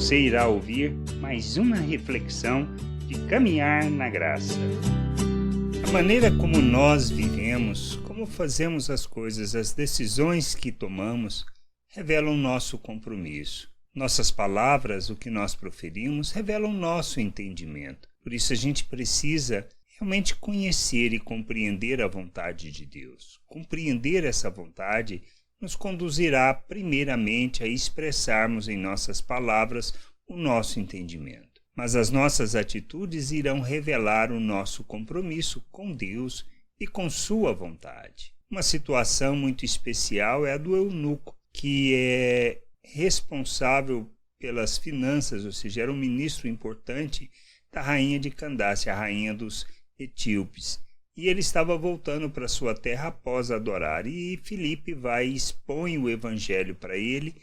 Você irá ouvir mais uma reflexão de caminhar na graça. A maneira como nós vivemos, como fazemos as coisas, as decisões que tomamos, revelam nosso compromisso. Nossas palavras, o que nós proferimos, revelam nosso entendimento. Por isso a gente precisa realmente conhecer e compreender a vontade de Deus. Compreender essa vontade nos conduzirá primeiramente a expressarmos em nossas palavras o nosso entendimento. Mas as nossas atitudes irão revelar o nosso compromisso com Deus e com sua vontade. Uma situação muito especial é a do eunuco, que é responsável pelas finanças, ou seja, era um ministro importante da rainha de Candace, a rainha dos etíopes. E ele estava voltando para sua terra após adorar. E Filipe vai e expõe o evangelho para ele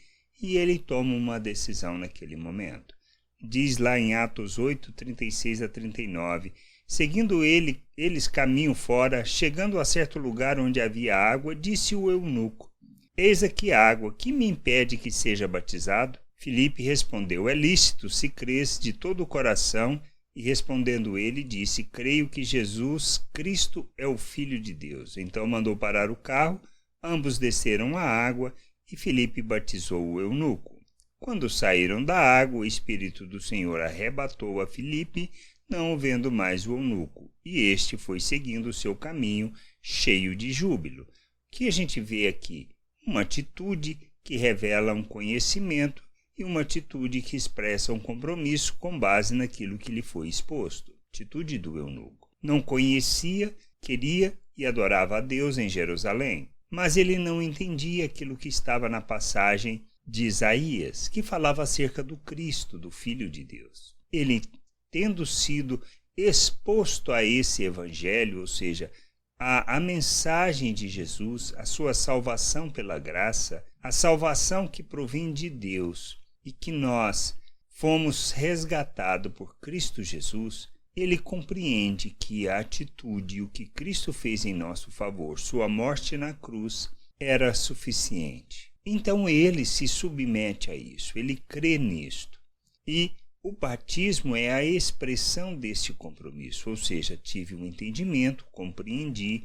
e ele toma uma decisão naquele momento. Diz lá em Atos 8, 36 a 39, seguindo eles caminho fora, chegando a certo lugar onde havia água, disse o eunuco, eis aqui água, que me impede que seja batizado? Filipe respondeu, é lícito, se crês de todo o coração. E respondendo ele, disse, creio que Jesus Cristo é o Filho de Deus. Então mandou parar o carro, ambos desceram à água e Filipe batizou o eunuco. Quando saíram da água, o Espírito do Senhor arrebatou a Filipe, não vendo mais o eunuco, e este foi seguindo o seu caminho, cheio de júbilo. O que a gente vê aqui? Uma atitude que revela um conhecimento e uma atitude que expressa um compromisso com base naquilo que lhe foi exposto. Atitude do eunuco. Não conhecia, queria e adorava a Deus em Jerusalém, mas ele não entendia aquilo que estava na passagem de Isaías, que falava acerca do Cristo, do Filho de Deus. Ele, tendo sido exposto a esse evangelho, ou seja, a mensagem de Jesus, a sua salvação pela graça, a salvação que provém de Deus, e que nós fomos resgatados por Cristo Jesus, ele compreende que a atitude, o que Cristo fez em nosso favor, sua morte na cruz, era suficiente. Então ele se submete a isso, ele crê nisto. E o batismo é a expressão deste compromisso, ou seja, tive um entendimento, compreendi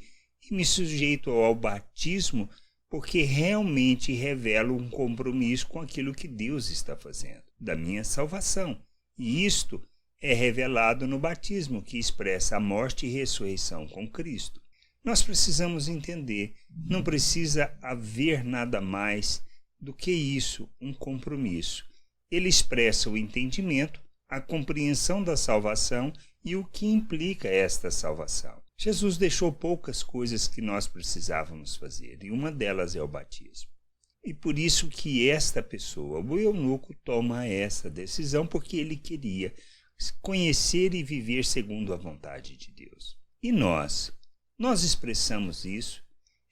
e me sujeito ao batismo porque realmente revela um compromisso com aquilo que Deus está fazendo, da minha salvação. E isto é revelado no batismo, que expressa a morte e ressurreição com Cristo. Nós precisamos entender, não precisa haver nada mais do que isso, um compromisso. Ele expressa o entendimento, a compreensão da salvação e o que implica esta salvação. Jesus deixou poucas coisas que nós precisávamos fazer, e uma delas é o batismo. E por isso que esta pessoa, o eunuco, toma essa decisão, porque ele queria conhecer e viver segundo a vontade de Deus. E nós expressamos isso,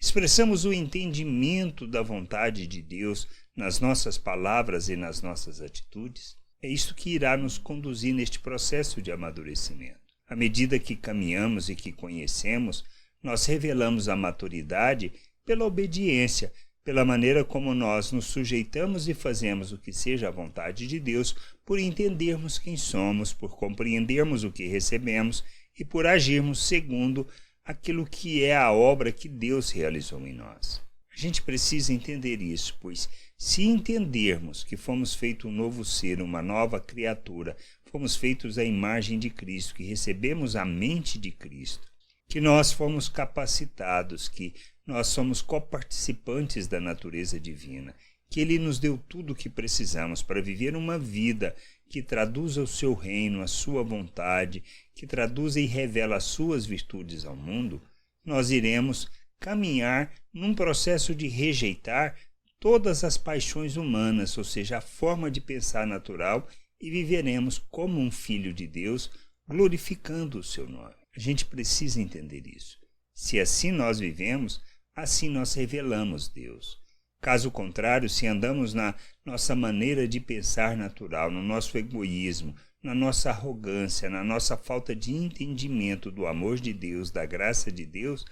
expressamos o entendimento da vontade de Deus nas nossas palavras e nas nossas atitudes. É isso que irá nos conduzir neste processo de amadurecimento. À medida que caminhamos e que conhecemos, nós revelamos a maturidade pela obediência, pela maneira como nós nos sujeitamos e fazemos o que seja a vontade de Deus, por entendermos quem somos, por compreendermos o que recebemos e por agirmos segundo aquilo que é a obra que Deus realizou em nós. A gente precisa entender isso, pois se entendermos que fomos feitos um novo ser, uma nova criatura, fomos feitos à imagem de Cristo, que recebemos a mente de Cristo, que nós fomos capacitados, que nós somos coparticipantes da natureza divina, que Ele nos deu tudo o que precisamos para viver uma vida que traduza o seu reino, a sua vontade, que traduza e revela as suas virtudes ao mundo, nós iremos caminhar num processo de rejeitar todas as paixões humanas, ou seja, a forma de pensar natural, e viveremos como um filho de Deus, glorificando o seu nome. A gente precisa entender isso. Se assim nós vivemos, assim nós revelamos Deus. Caso contrário, se andamos na nossa maneira de pensar natural, no nosso egoísmo, na nossa arrogância, na nossa falta de entendimento do amor de Deus, da graça de Deus,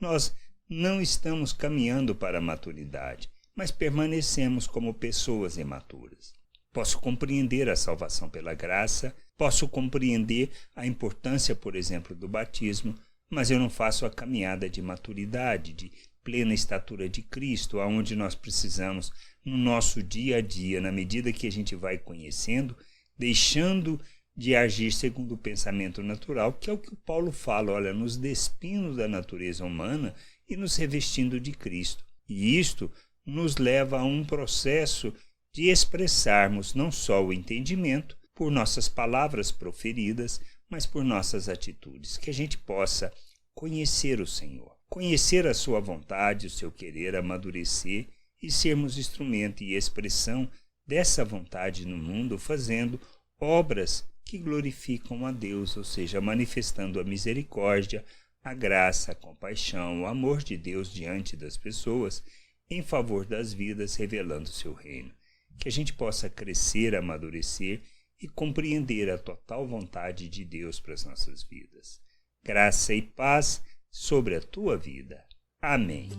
nós não estamos caminhando para a maturidade, mas permanecemos como pessoas imaturas. Posso compreender a salvação pela graça, posso compreender a importância, por exemplo, do batismo, mas eu não faço a caminhada de maturidade, de plena estatura de Cristo, aonde nós precisamos, no nosso dia a dia, na medida que a gente vai conhecendo, deixando de agir segundo o pensamento natural, que é o que o Paulo fala, olha, nos despindo da natureza humana e nos revestindo de Cristo. E isto nos leva a um processo de expressarmos não só o entendimento por nossas palavras proferidas, mas por nossas atitudes, que a gente possa conhecer o Senhor, conhecer a sua vontade, o seu querer, amadurecer e sermos instrumento e expressão dessa vontade no mundo, fazendo obras que glorificam a Deus, ou seja, manifestando a misericórdia, a graça, a compaixão, o amor de Deus diante das pessoas, em favor das vidas, revelando o seu reino. Que a gente possa crescer, amadurecer e compreender a total vontade de Deus para as nossas vidas. Graça e paz sobre a tua vida. Amém.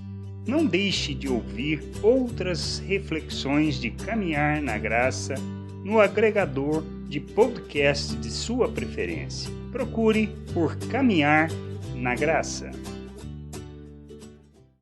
Não deixe de ouvir outras reflexões de caminhar na graça no agregador de podcast de sua preferência. Procure por Caminhar na Graça.